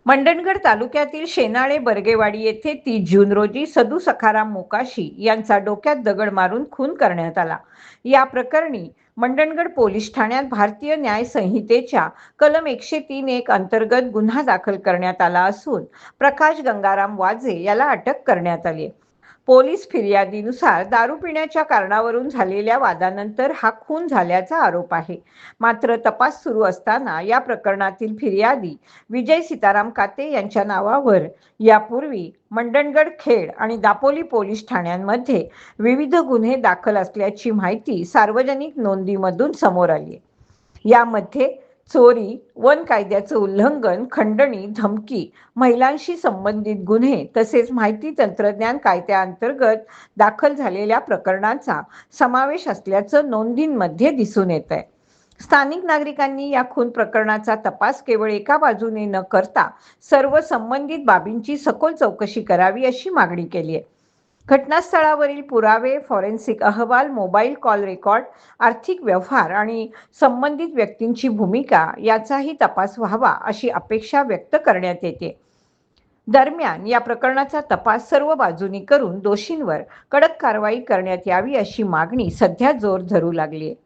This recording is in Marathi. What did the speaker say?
मंडणगड तालुक्यातील शेनाळे बर्गेवाडी येथे 30 जून रोजी सदू सखाराम मोकाशी यांचा डोक्यात दगड मारून खून करण्यात आला। या प्रकरणी मंडणगड पोलीस ठाण्यात भारतीय न्याय संहितेच्या कलम 103(1) अंतर्गत गुन्हा दाखल करण्यात आला असून प्रकाश गंगाराम वाजे याला अटक करण्यात आली। पोलीस फिर्यादीनुसार दारू पिण्याच्या कारणावरून झालेल्या वादानंतर हा खून झाल्याचा आरोप आहे। मात्र तपास सुरू असताना या प्रकरणातील फिर्यादी विजय सीताराम काते यांच्या नावावर यापूर्वी मंडणगड, खेड आणि दापोली पोलीस ठाण्यांमध्ये विविध गुन्हे दाखल असल्याची माहिती सार्वजनिक नोंदीमधून समोर आली आहे। यामध्ये चोरी, वन कायद्याचं उल्लंघन, खंडणी, धमकी, महिलांशी संबंधित गुन्हे तसेच माहिती तंत्रज्ञान कायद्याअंतर्गत दाखल झालेल्या प्रकरणांचा समावेश असल्याचं नोंदींमध्ये दिसून येत आहे। स्थानिक नागरिकांनी या खून प्रकरणाचा तपास केवळ एका बाजूने न करता सर्व संबंधित बाबींची सखोल चौकशी करावी अशी मागणी केली आहे। घटनास्थळावरील पुरावे, फॉरेन्सिक अहवाल, मोबाईल कॉल रेकॉर्ड, आर्थिक व्यवहार आणि संबंधित व्यक्तींची भूमिका याचाही तपास व्हावा अशी अपेक्षा व्यक्त करण्यात येते। दरम्यान या प्रकरणाचा तपास सर्व बाजूंनी करून दोषींवर कडक कारवाई करण्यात यावी अशी मागणी सध्या जोर धरू लागली आहे।